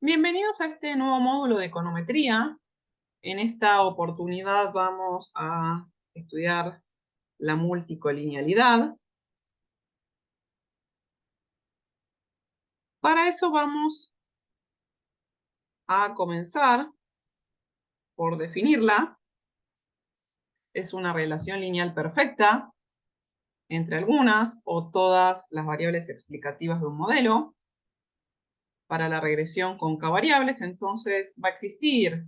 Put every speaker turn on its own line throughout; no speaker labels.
Bienvenidos a este nuevo módulo de econometría. En esta oportunidad vamos a estudiar la multicolinealidad. Para eso vamos a comenzar por definirla. Es una relación lineal perfecta entre algunas o todas las variables explicativas de un modelo. Para la regresión con k-variables, entonces va a existir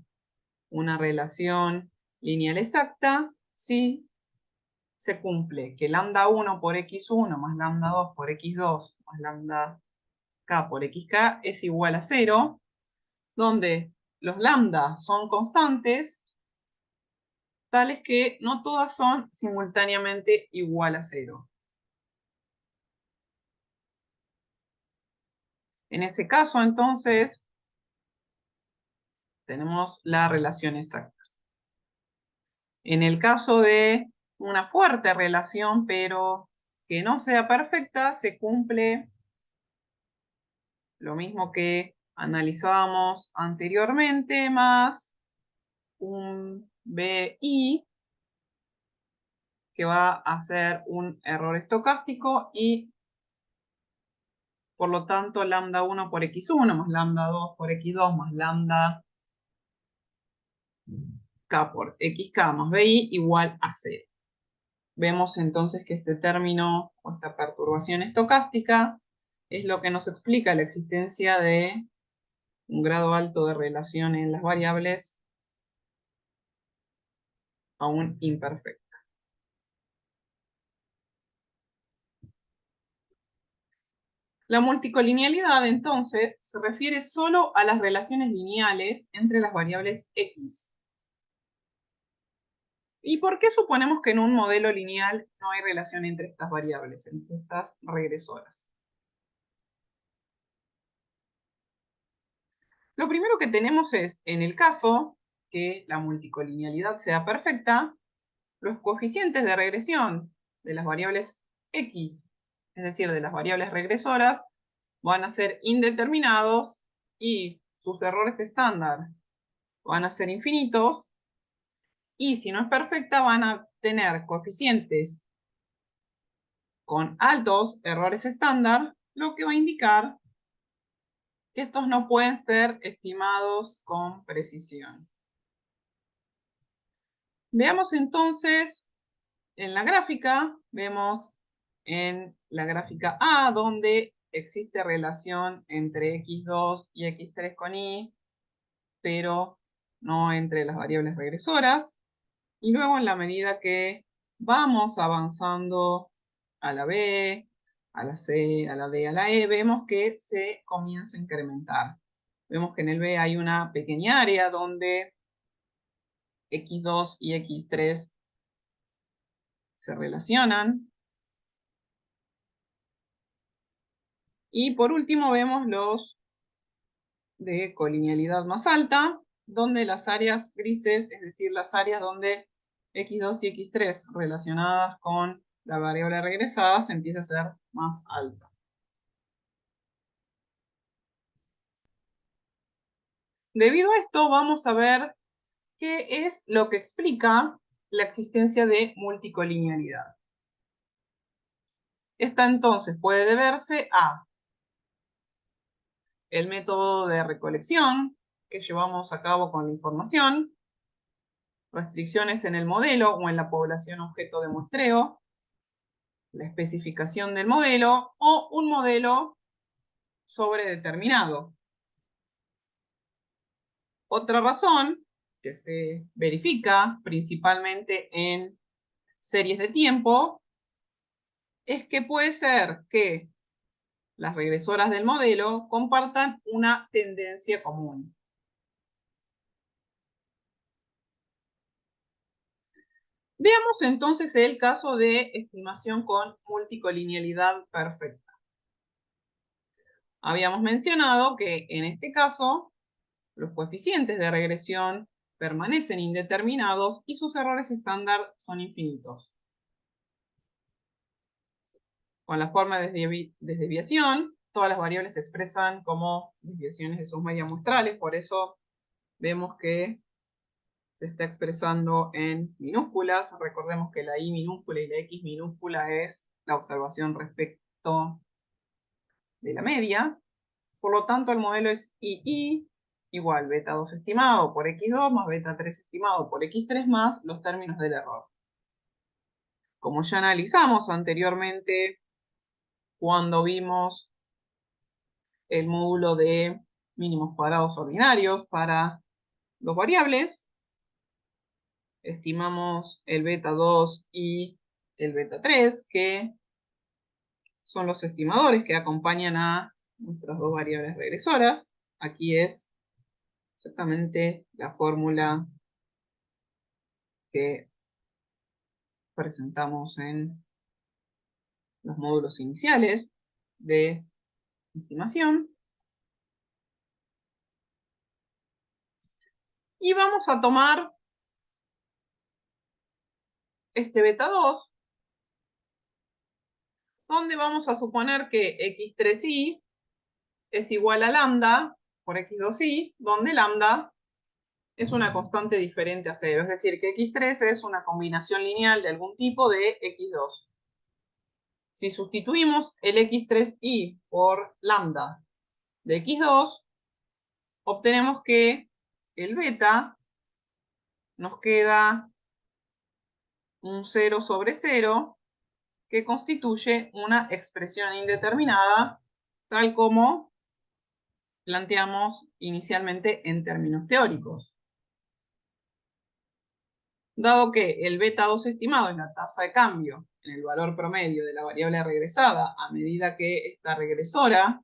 una relación lineal exacta si se cumple que lambda 1 por x1 más lambda 2 por x2 más lambda k por xk es igual a 0, donde los lambda son constantes, tales que no todas son simultáneamente igual a 0. En ese caso, entonces, tenemos la relación exacta. En el caso de una fuerte relación, pero que no sea perfecta, se cumple lo mismo que analizábamos anteriormente, más un BI, que va a ser un error estocástico, y por lo tanto lambda 1 por x1 más lambda 2 por x2 más lambda k por xk más BI igual a 0. Vemos entonces que este término o esta perturbación estocástica es lo que nos explica la existencia de un grado alto de relación en las variables aún imperfecta. La multicolinealidad, entonces, se refiere solo a las relaciones lineales entre las variables x. ¿Y por qué suponemos que en un modelo lineal no hay relación entre estas variables, entre estas regresoras? Lo primero que tenemos es, en el caso que la multicolinealidad sea perfecta, los coeficientes de regresión de las variables x, es decir, de las variables regresoras, van a ser indeterminados y sus errores estándar van a ser infinitos, y si no es perfecta van a tener coeficientes con altos errores estándar, lo que va a indicar que estos no pueden ser estimados con precisión. Veamos entonces en la gráfica, vemos en la gráfica A, donde existe relación entre x2 y x3 con y, pero no entre las variables regresoras. Y luego, en la medida que vamos avanzando a la B, a la C, a la D, a la E, vemos que se comienza a incrementar. Vemos que en el B hay una pequeña área donde x2 y x3 se relacionan. Y por último vemos los de colinealidad más alta, donde las áreas grises, es decir, las áreas donde x2 y x3 relacionadas con la variable regresada se empieza a ser más alta. Debido a esto, vamos a ver qué es lo que explica la existencia de multicolinealidad. Esta entonces puede deberse a el método de recolección que llevamos a cabo con la información, restricciones en el modelo o en la población objeto de muestreo, la especificación del modelo o un modelo sobredeterminado. Otra razón que se verifica principalmente en series de tiempo es que puede ser que las regresoras del modelo compartan una tendencia común. Veamos entonces el caso de estimación con multicolinealidad perfecta. Habíamos mencionado que en este caso los coeficientes de regresión permanecen indeterminados y sus errores estándar son infinitos. Con la forma de desviación todas las variables se expresan como desviaciones de sus medias muestrales, por eso vemos que se está expresando en minúsculas. Recordemos que la I minúscula y la X minúscula es la observación respecto de la media. Por lo tanto, el modelo es II igual beta 2 estimado por X2 más beta 3 estimado por X3 más los términos del error. Como ya analizamos anteriormente cuando vimos el módulo de mínimos cuadrados ordinarios para dos variables, estimamos el beta 2 y el beta 3, que son los estimadores que acompañan a nuestras dos variables regresoras. Aquí es exactamente la fórmula que presentamos en los módulos iniciales de estimación. Y vamos a tomar este beta 2, donde vamos a suponer que x3i es igual a lambda por x2i, donde lambda es una constante diferente a 0. Es decir, que x3 es una combinación lineal de algún tipo de x2. Si sustituimos el x3i por lambda de x2, obtenemos que el beta nos queda un 0 sobre 0, que constituye una expresión indeterminada, tal como planteamos inicialmente en términos teóricos. Dado que el beta 2 estimado es la tasa de cambio en el valor promedio de la variable regresada a medida que esta regresora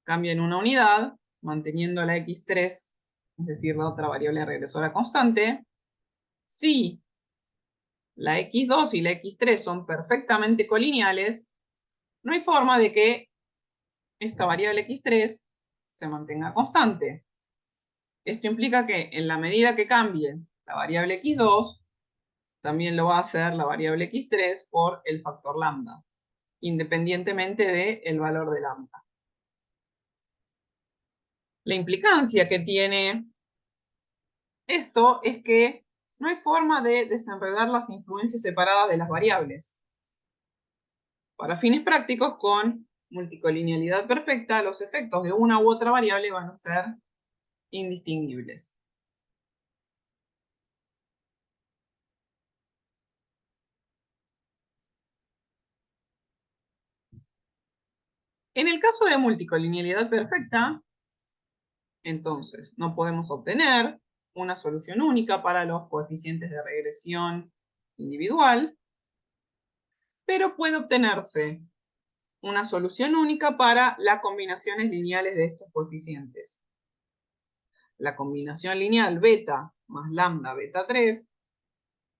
cambia en una unidad, manteniendo la x3, es decir, la otra variable regresora constante, si la x2 y la x3 son perfectamente colineales, no hay forma de que esta variable x3 se mantenga constante. Esto implica que en la medida que cambie la variable x2, también lo va a hacer la variable x3 por el factor lambda, independientemente del valor de lambda. La implicancia que tiene esto es que no hay forma de desenredar las influencias separadas de las variables. Para fines prácticos, con multicolinealidad perfecta, los efectos de una u otra variable van a ser indistinguibles. En el caso de multicolinealidad perfecta, entonces no podemos obtener una solución única para los coeficientes de regresión individual, pero puede obtenerse una solución única para las combinaciones lineales de estos coeficientes. La combinación lineal beta más lambda beta 3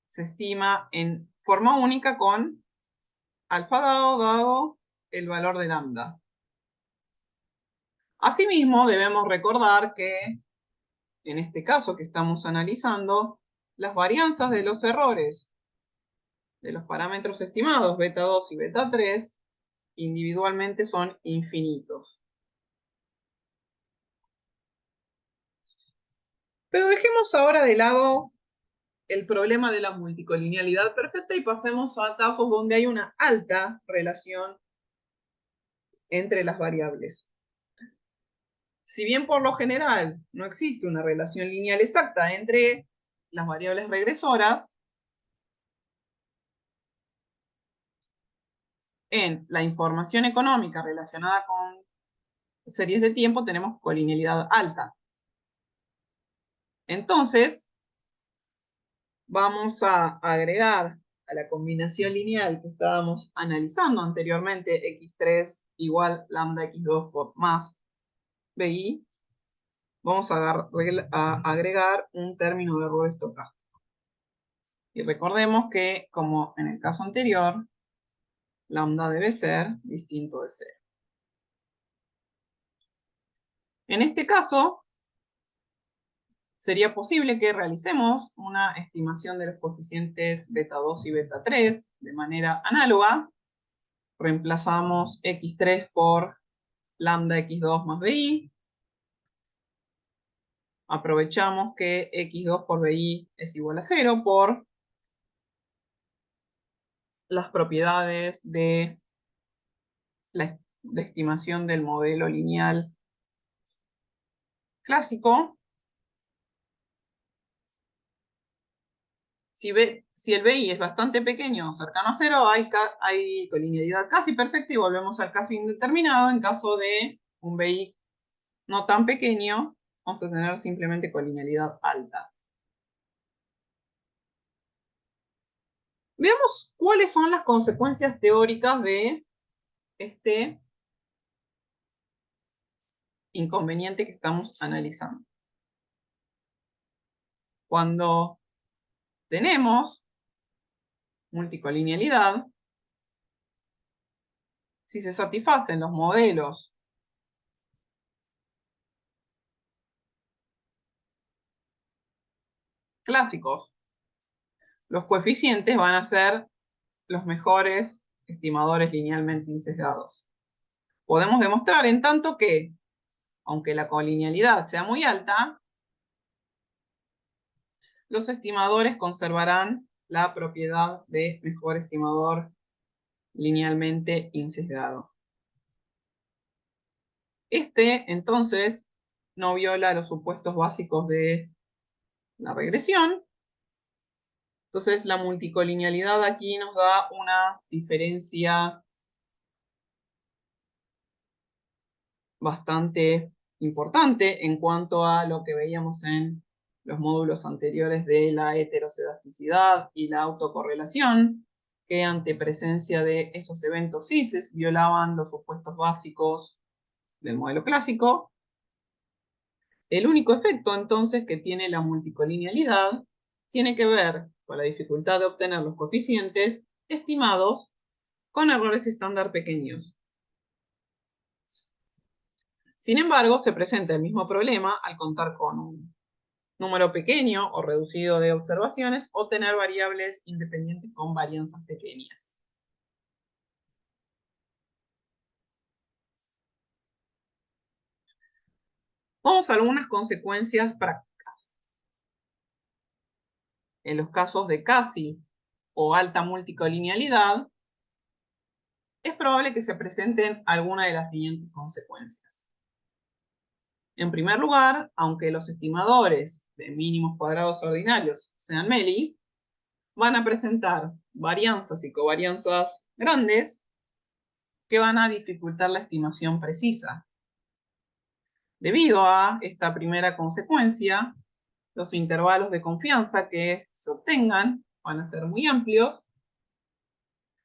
se estima en forma única con alfa dado el valor de lambda. Asimismo, debemos recordar que en este caso que estamos analizando, las varianzas de los errores de los parámetros estimados beta 2 y beta 3 individualmente son infinitos. Pero dejemos ahora de lado el problema de la multicolinealidad perfecta y pasemos a casos donde hay una alta relación entre las variables. Si bien por lo general no existe una relación lineal exacta entre las variables regresoras, en la información económica relacionada con series de tiempo tenemos colinealidad alta. Entonces, vamos a agregar a la combinación lineal que estábamos analizando anteriormente, x3 igual lambda x2 por más bi, vamos a agregar un término de error estocástico. Y recordemos que, como en el caso anterior, lambda debe ser distinto de 0. En este caso, sería posible que realicemos una estimación de los coeficientes beta 2 y beta 3 de manera análoga. Reemplazamos x3 por lambda x2 más bi. Aprovechamos que x2 por bi es igual a 0 por las propiedades de la estimación del modelo lineal clásico. Si el BI es bastante pequeño, cercano a 0, hay colinealidad casi perfecta y volvemos al caso indeterminado. En caso de un BI no tan pequeño, vamos a tener simplemente colinealidad alta. Veamos cuáles son las consecuencias teóricas de este inconveniente que estamos analizando. Cuando tenemos multicolinealidad, si se satisfacen los modelos clásicos, los coeficientes van a ser los mejores estimadores linealmente insesgados. Podemos demostrar en tanto que, aunque la colinealidad sea muy alta, los estimadores conservarán la propiedad de mejor estimador linealmente insesgado. Entonces, no viola los supuestos básicos de la regresión. Entonces, la multicolinealidad aquí nos da una diferencia bastante importante en cuanto a lo que veíamos en los módulos anteriores de la heterocedasticidad y la autocorrelación, que ante presencia de esos eventos cis violaban los supuestos básicos del modelo clásico. El único efecto entonces que tiene la multicolinealidad tiene que ver con la dificultad de obtener los coeficientes estimados con errores estándar pequeños. Sin embargo, se presenta el mismo problema al contar con un número pequeño o reducido de observaciones o tener variables independientes con varianzas pequeñas. Vamos a algunas consecuencias prácticas. En los casos de casi o alta multicolinealidad, es probable que se presenten alguna de las siguientes consecuencias. En primer lugar, aunque los estimadores de mínimos cuadrados ordinarios sean MELI, van a presentar varianzas y covarianzas grandes que van a dificultar la estimación precisa. Debido a esta primera consecuencia, los intervalos de confianza que se obtengan van a ser muy amplios,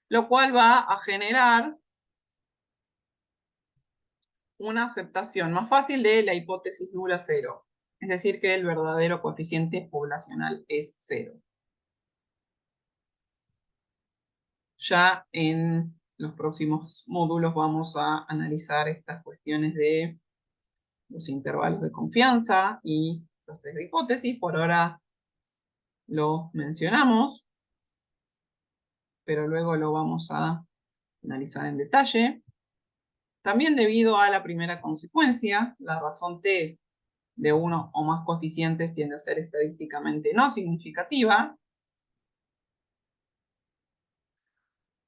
lo cual va a generar una aceptación más fácil de la hipótesis nula cero, es decir, que el verdadero coeficiente poblacional es 0. Ya en los próximos módulos vamos a analizar estas cuestiones de los intervalos de confianza y los test de hipótesis. Por ahora los mencionamos, pero luego lo vamos a analizar en detalle. También debido a la primera consecuencia, la razón t de uno o más coeficientes tiende a ser estadísticamente no significativa.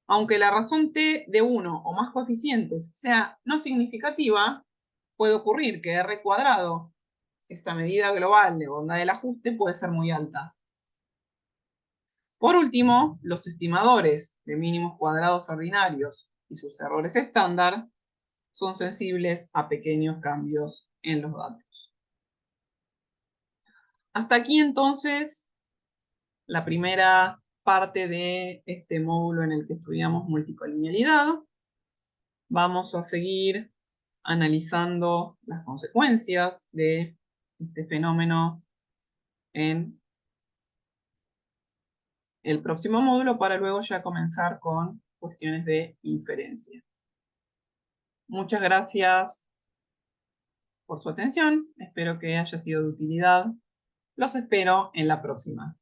Aunque la razón t de uno o más coeficientes sea no significativa, puede ocurrir que r cuadrado, esta medida global de bondad del ajuste, puede ser muy alta. Por último, los estimadores de mínimos cuadrados ordinarios y sus errores estándar son sensibles a pequeños cambios en los datos. Hasta aquí entonces la primera parte de este módulo en el que estudiamos multicolinealidad. Vamos a seguir analizando las consecuencias de este fenómeno en el próximo módulo para luego ya comenzar con cuestiones de inferencia. Muchas gracias por su atención. Espero que haya sido de utilidad. Los espero en la próxima.